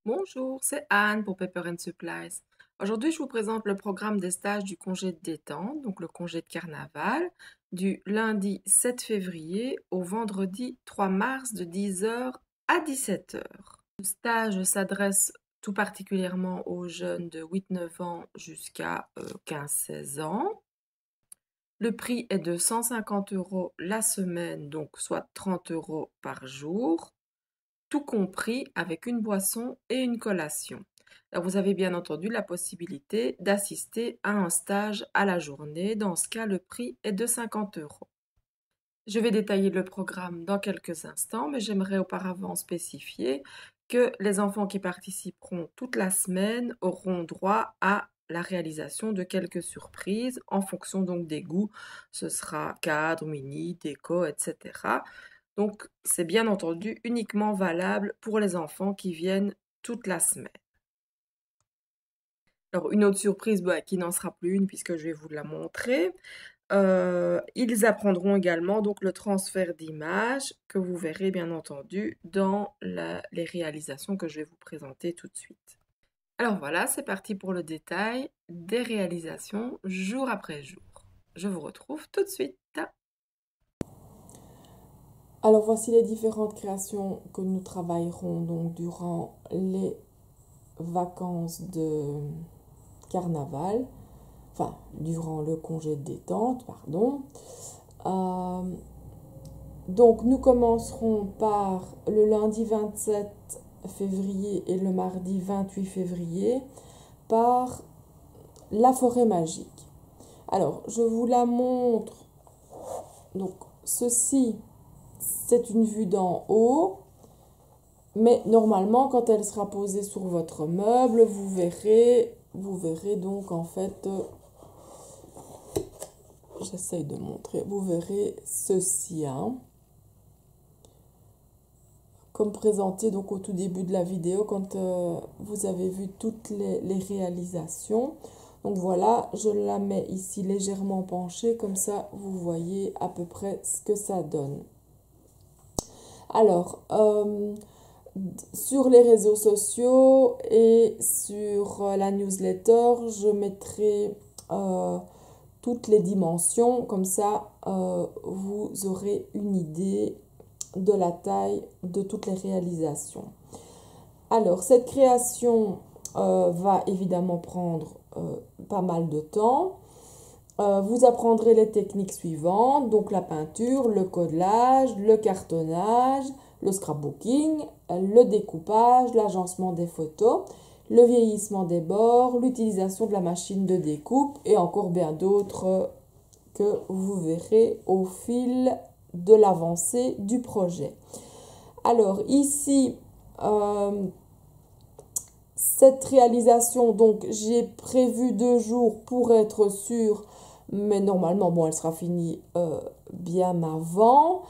Bonjour, c'est Anne pour Pepper and Supplies. Aujourd'hui, je vous présente le programme des stages du congé de détente, donc le congé de carnaval, du lundi 7 février au vendredi 3 mars de 10 heures à 17 heures. Le stage s'adresse tout particulièrement aux jeunes de 8-9 ans jusqu'à 15-16 ans. Le prix est de 150 € la semaine, donc soit 30 € par jour, tout compris avec une boisson et une collation. Alors vous avez bien entendu la possibilité d'assister à un stage à la journée. Dans ce cas, le prix est de 50 €. Je vais détailler le programme dans quelques instants, mais j'aimerais auparavant spécifier que les enfants qui participeront toute la semaine auront droit à la réalisation de quelques surprises en fonction donc des goûts. Ce sera cadre, mini, déco, etc. Donc, c'est bien entendu uniquement valable pour les enfants qui viennent toute la semaine. Alors, une autre surprise qui n'en sera plus une puisque je vais vous la montrer. Ils apprendront également donc le transfert d'images que vous verrez bien entendu dans les réalisations que je vais vous présenter tout de suite. Alors voilà, c'est parti pour le détail des réalisations jour après jour. Je vous retrouve tout de suite. Alors voici les différentes créations que nous travaillerons donc durant les vacances de carnaval, enfin durant le congé de détente, pardon. Euh, donc nous commencerons par le lundi 27 février et le mardi 28 février par la forêt magique. Alors je vous la montre. Donc ceci, c'est une vue d'en haut. Mais normalement, quand elle sera posée sur votre meuble, vous verrez donc en fait, j'essaye de montrer, vous verrez ceci, hein, comme présenté donc au tout début de la vidéo quand vous avez vu toutes les réalisations. Donc voilà, je la mets ici légèrement penchée, comme ça vous voyez à peu près ce que ça donne. Alors, sur les réseaux sociaux et sur la newsletter, je mettrai toutes les dimensions, comme ça vous aurez une idée de la taille de toutes les réalisations. Alors, cette création va évidemment prendre pas mal de temps. Vous apprendrez les techniques suivantes, donc la peinture, le collage, le cartonnage, le scrapbooking, le découpage, l'agencement des photos, le vieillissement des bords, l'utilisation de la machine de découpe et encore bien d'autres que vous verrez au fil de l'avancée du projet. Alors ici, cette réalisation, donc j'ai prévu 2 jours pour être sûre, mais normalement, bon, elle sera finie bien avant.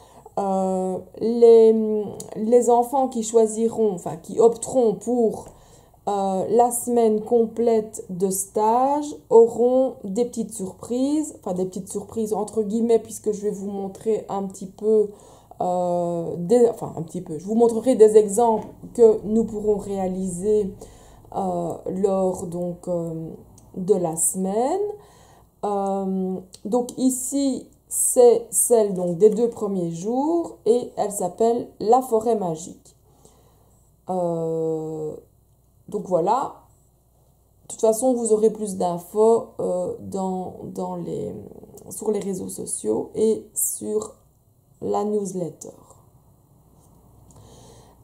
Les enfants qui choisiront, enfin qui opteront pour la semaine complète de stage auront des petites surprises, enfin des petites surprises entre guillemets, puisque je vais vous montrer un petit peu, je vous montrerai des exemples que nous pourrons réaliser lors donc de la semaine. Donc ici, c'est celle donc des 2 premiers jours et elle s'appelle la forêt magique. Donc voilà. De toute façon, vous aurez plus d'infos sur les réseaux sociaux et sur la newsletter.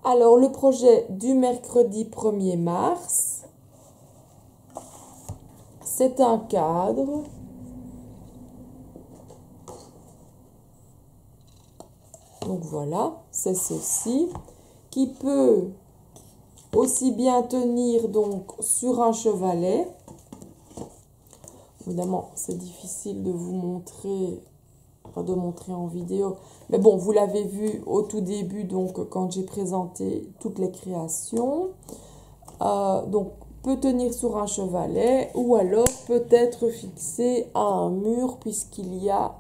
Alors, le projet du mercredi 1er mars, c'est un cadre. Donc voilà, c'est ceci qui peut aussi bien tenir donc sur un chevalet. Évidemment, c'est difficile de vous montrer, de montrer en vidéo. Mais bon, vous l'avez vu au tout début, donc quand j'ai présenté toutes les créations. Donc, peut tenir sur un chevalet ou alors peut être fixé à un mur puisqu'il y a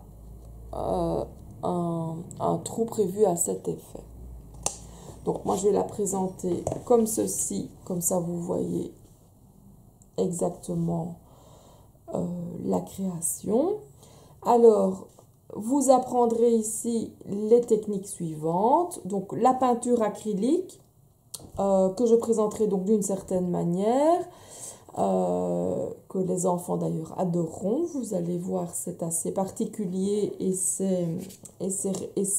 un trou prévu à cet effet. Donc moi je vais la présenter comme ceci, comme ça vous voyez exactement la création. Alors, vous apprendrez ici les techniques suivantes. Donc la peinture acrylique, que je présenterai donc d'une certaine manière, que les enfants d'ailleurs adoreront. Vous allez voir, c'est assez particulier et c'est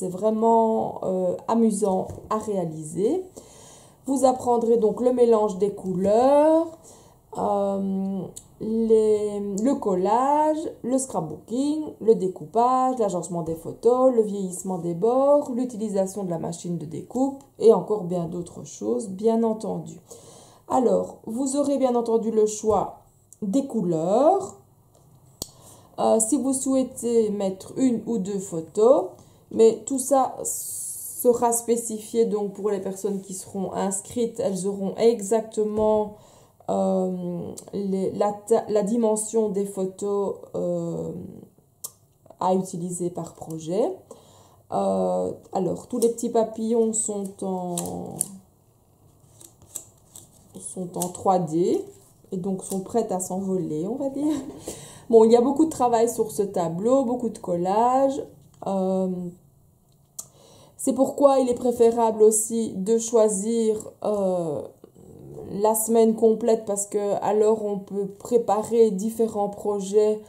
vraiment amusant à réaliser. Vous apprendrez donc le mélange des couleurs, le collage, le scrapbooking, le découpage, l'agencement des photos, le vieillissement des bords, l'utilisation de la machine de découpe et encore bien d'autres choses, bien entendu. Alors, vous aurez bien entendu le choix des couleurs. Si vous souhaitez mettre une ou deux photos, mais tout ça sera spécifié donc pour les personnes qui seront inscrites, elles auront exactement la dimension des photos à utiliser par projet. Alors, tous les petits papillons sont en 3D et donc sont prêts à s'envoler, on va dire. Bon, il y a beaucoup de travail sur ce tableau, beaucoup de collage. C'est pourquoi il est préférable aussi de choisir la semaine complète parce que alors on peut préparer différents projets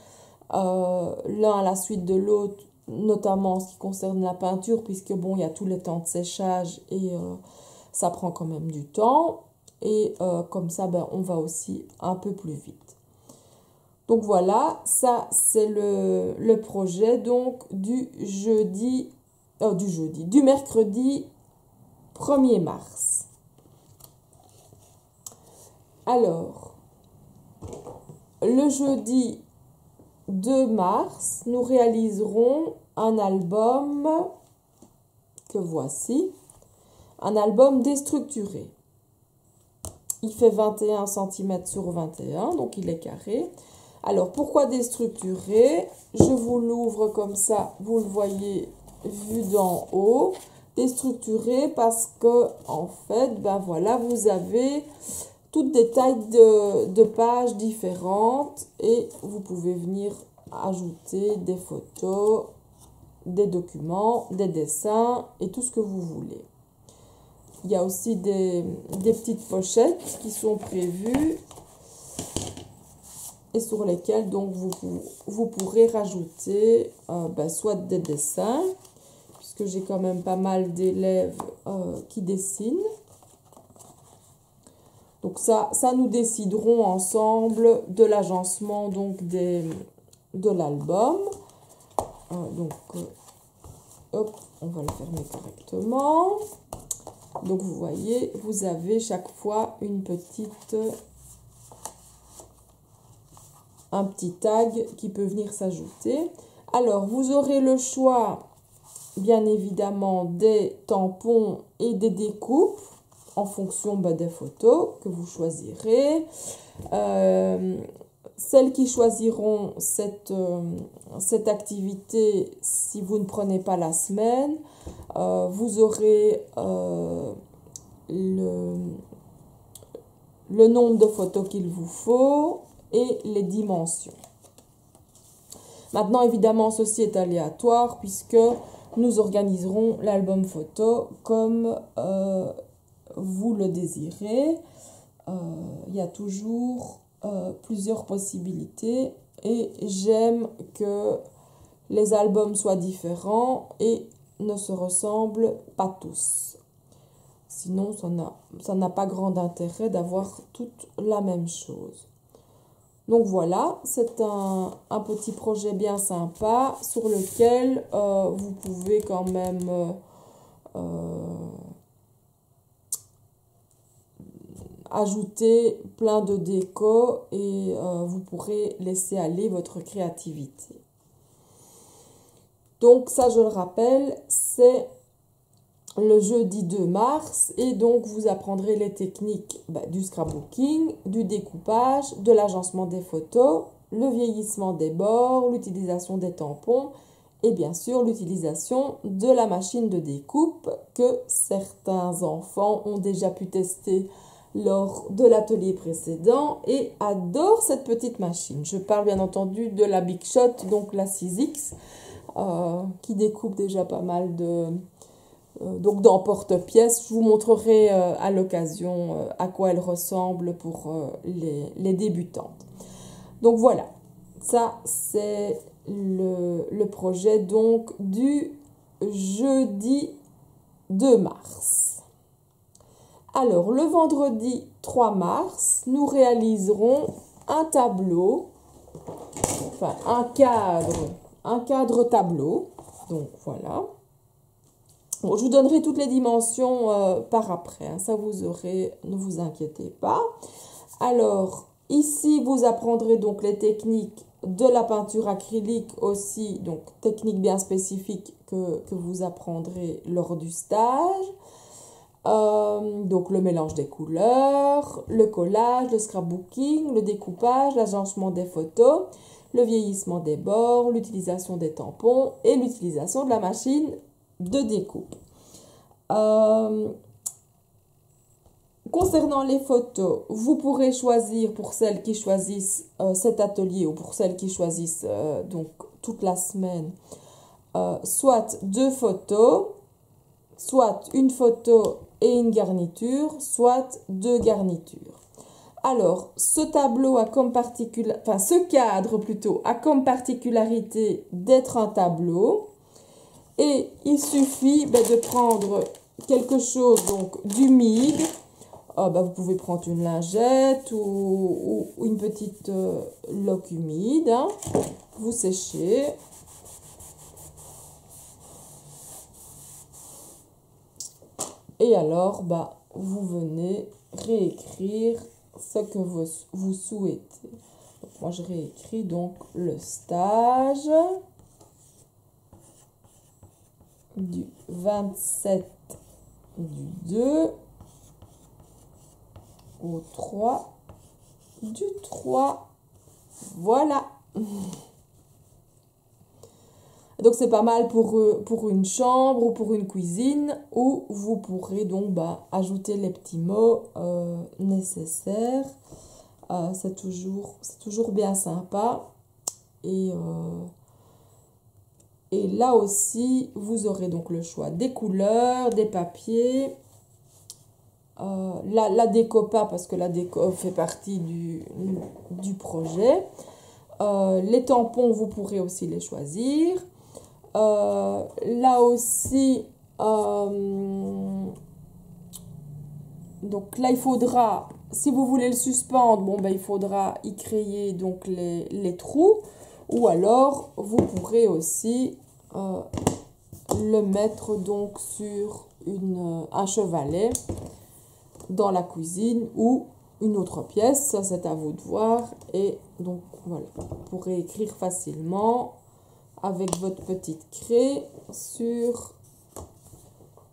l'un à la suite de l'autre, notamment en ce qui concerne la peinture, puisque bon, il y a tous les temps de séchage et ça prend quand même du temps. Et comme ça, ben, on va aussi un peu plus vite. Donc voilà, ça c'est le projet donc du mercredi 1er mars. Alors, le jeudi 2 mars, nous réaliserons un album que voici, un album déstructuré. Il fait 21 cm sur 21, donc il est carré. Alors, pourquoi déstructuré? Je vous l'ouvre comme ça, vous le voyez vu d'en haut. Déstructuré parce que, en fait, ben voilà, vous avez toutes des tailles de pages différentes et vous pouvez venir ajouter des photos, des documents, des dessins et tout ce que vous voulez. Il y a aussi des petites pochettes qui sont prévues et sur lesquelles donc vous pourrez rajouter soit des dessins, puisque j'ai quand même pas mal d'élèves qui dessinent. Donc ça nous déciderons ensemble de l'agencement donc de l'album. Hop, on va le fermer correctement. Donc vous voyez, vous avez chaque fois un petit tag qui peut venir s'ajouter. Alors vous aurez le choix, bien évidemment, des tampons et des découpes en fonction des photos que vous choisirez. Celles qui choisiront cette activité, si vous ne prenez pas la semaine, vous aurez le nombre de photos qu'il vous faut et les dimensions. Maintenant, évidemment, ceci est aléatoire puisque nous organiserons l'album photo comme vous le désirez. Il y a toujours plusieurs possibilités et j'aime que les albums soient différents et ne se ressemblent pas tous. Sinon, ça n'a pas grand intérêt d'avoir toute la même chose. Donc voilà, c'est un petit projet bien sympa sur lequel vous pouvez quand même ajouter plein de déco et vous pourrez laisser aller votre créativité. Donc ça, je le rappelle, c'est le jeudi 2 mars et donc vous apprendrez les techniques du scrapbooking, du découpage, de l'agencement des photos, le vieillissement des bords, l'utilisation des tampons et bien sûr l'utilisation de la machine de découpe que certains enfants ont déjà pu tester lors de l'atelier précédent et adorent cette petite machine. Je parle bien entendu de la Big Shot, donc la 6X, qui découpe déjà pas mal donc d'emporte-pièces. Je vous montrerai à l'occasion à quoi elle ressemble pour les débutantes. Donc voilà, ça c'est le projet donc du jeudi 2 mars. Alors le vendredi 3 mars, nous réaliserons un tableau, enfin un cadre tableau. Donc voilà. Bon, je vous donnerai toutes les dimensions par après, hein, ça vous aurez, ne vous inquiétez pas. Alors, ici, vous apprendrez donc les techniques de la peinture acrylique aussi, donc techniques bien spécifiques que vous apprendrez lors du stage. Donc le mélange des couleurs, le collage, le scrapbooking, le découpage, l'agencement des photos, le vieillissement des bords, l'utilisation des tampons et l'utilisation de la machine de découpe. Concernant les photos, vous pourrez choisir pour celles qui choisissent cet atelier ou pour celles qui choisissent donc toute la semaine, soit 2 photos, soit une photo et une garniture, soit 2 garnitures. Alors, ce tableau a comme ce cadre plutôt a comme particularité d'être un tableau et il suffit de prendre quelque chose donc d'humide. Vous pouvez prendre une lingette ou une petite loque humide, hein. Vous séchez. Et alors, vous venez réécrire ce que vous souhaitez. Donc, moi, je réécris donc le stage du 27 du 2 au 3 du 3. Voilà. Donc c'est pas mal pour une chambre ou pour une cuisine où vous pourrez donc ajouter les petits mots nécessaires. C'est toujours bien sympa. Et là aussi, vous aurez donc le choix des couleurs, des papiers. La déco pas parce que la déco fait partie du projet. Les tampons, vous pourrez aussi les choisir. Là aussi, donc là il faudra, si vous voulez le suspendre, il faudra y créer donc les trous, ou alors vous pourrez aussi le mettre donc sur un chevalet dans la cuisine ou une autre pièce, ça c'est à vous de voir. Et donc voilà, vous pourrez écrire facilement avec votre petite craie sur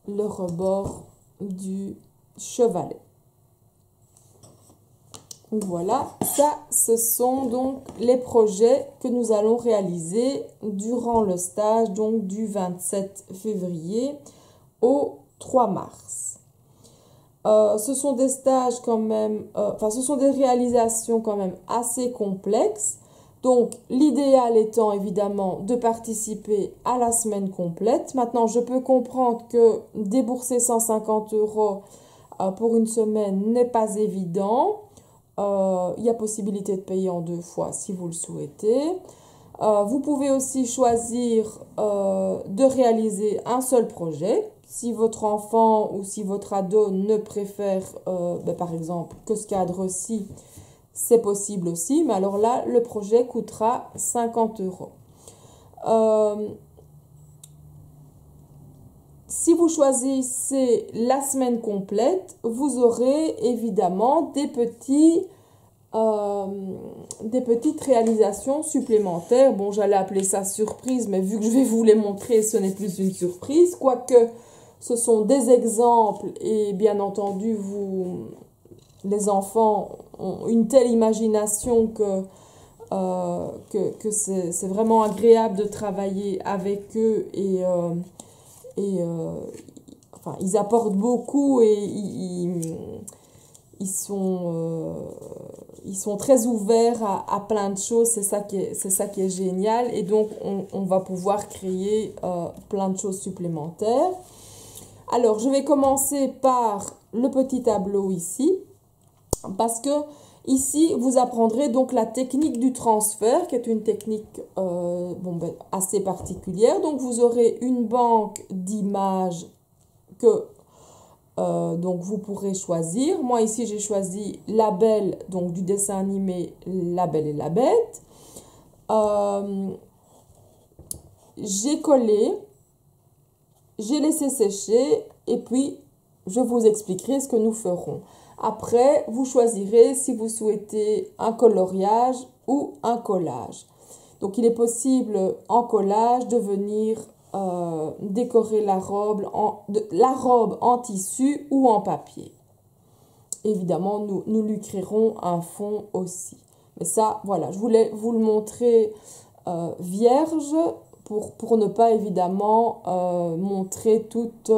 le rebord du chevalet. Voilà, ça ce sont donc les projets que nous allons réaliser durant le stage donc du 27 février au 3 mars. Ce sont des stages quand même, ce sont des réalisations quand même assez complexes. Donc, l'idéal étant évidemment de participer à la semaine complète. Maintenant, je peux comprendre que débourser 150 € pour une semaine n'est pas évident. Il y a possibilité de payer en 2 fois si vous le souhaitez. Vous pouvez aussi choisir de réaliser un seul projet. Si votre enfant ou si votre ado ne préfère, par exemple, que ce cadre-ci, c'est possible aussi. Mais alors là, le projet coûtera 50 €. Si vous choisissez la semaine complète, vous aurez évidemment des petites réalisations supplémentaires. Bon, j'allais appeler ça surprise, mais vu que je vais vous les montrer, ce n'est plus une surprise. Quoique, ce sont des exemples et bien entendu, les enfants ont une telle imagination que que c'est vraiment agréable de travailler avec eux enfin, ils apportent beaucoup et ils sont très ouverts à plein de choses, c'est ça qui est génial et donc on va pouvoir créer plein de choses supplémentaires. Alors, je vais commencer par le petit tableau ici, parce que ici, vous apprendrez donc la technique du transfert, qui est une technique assez particulière. Donc, vous aurez une banque d'images que donc vous pourrez choisir. Moi, ici, j'ai choisi La Belle, donc du dessin animé La Belle et la Bête. J'ai collé. J'ai laissé sécher et puis je vous expliquerai ce que nous ferons. Après, vous choisirez si vous souhaitez un coloriage ou un collage. Donc, il est possible en collage de venir décorer la robe en tissu ou en papier. Évidemment, nous lui créerons un fond aussi. Mais ça, voilà, je voulais vous le montrer vierge pour ne pas évidemment montrer toute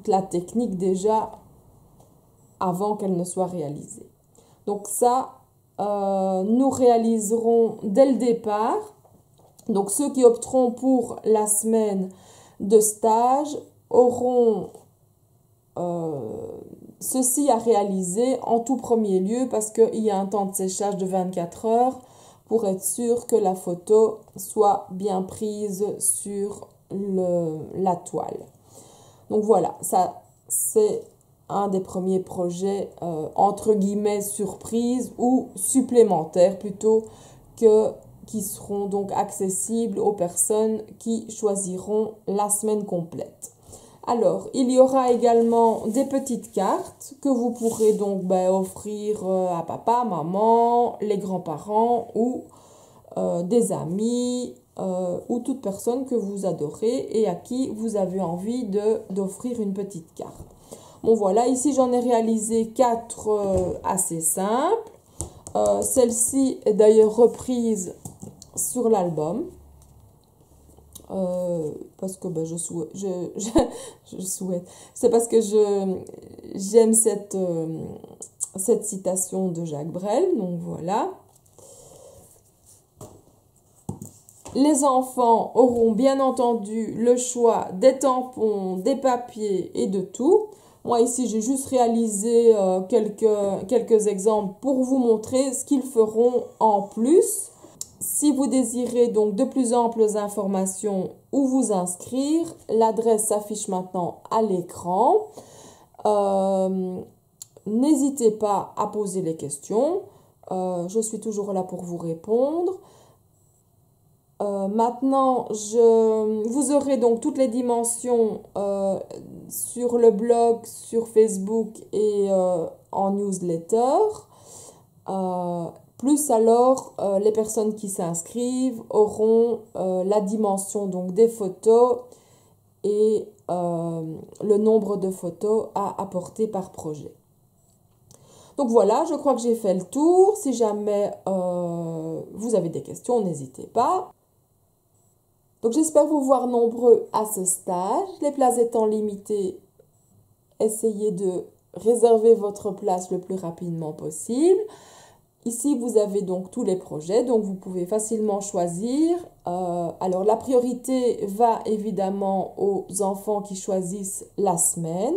la technique déjà avant qu'elle ne soit réalisée. Donc ça, nous réaliserons dès le départ. Donc ceux qui opteront pour la semaine de stage auront ceci à réaliser en tout premier lieu parce qu'il y a un temps de séchage de 24 heures pour être sûr que la photo soit bien prise sur la toile. Donc voilà, ça c'est un des premiers projets entre guillemets surprise ou supplémentaires plutôt qui seront donc accessibles aux personnes qui choisiront la semaine complète. Alors, il y aura également des petites cartes que vous pourrez donc offrir à papa, maman, les grands-parents ou des amis ou toute personne que vous adorez et à qui vous avez envie d'offrir une petite carte. Bon voilà, ici j'en ai réalisé 4 assez simples. Celle-ci est d'ailleurs reprise sur l'album. Parce que je souhaite. C'est parce que j'aime cette citation de Jacques Brel. Donc voilà. Les enfants auront bien entendu le choix des tampons, des papiers et de tout. Moi ici j'ai juste réalisé quelques exemples pour vous montrer ce qu'ils feront en plus. Si vous désirez donc de plus amples informations ou vous inscrire, l'adresse s'affiche maintenant à l'écran. N'hésitez pas à poser les questions. Je suis toujours là pour vous répondre. Maintenant, vous aurez donc toutes les dimensions sur le blog, sur Facebook et en newsletter. Plus alors, les personnes qui s'inscrivent auront la dimension donc des photos et le nombre de photos à apporter par projet. Donc voilà, je crois que j'ai fait le tour. Si jamais vous avez des questions, n'hésitez pas. Donc j'espère vous voir nombreux à ce stage. Les places étant limitées, essayez de réserver votre place le plus rapidement possible. Ici, vous avez donc tous les projets, donc vous pouvez facilement choisir. Alors, la priorité va évidemment aux enfants qui choisissent la semaine.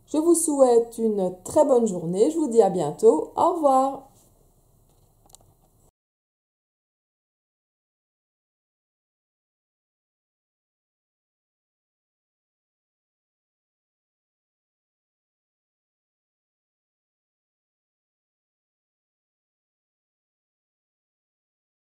Je vous souhaite une très bonne journée. Je vous dis à bientôt. Au revoir.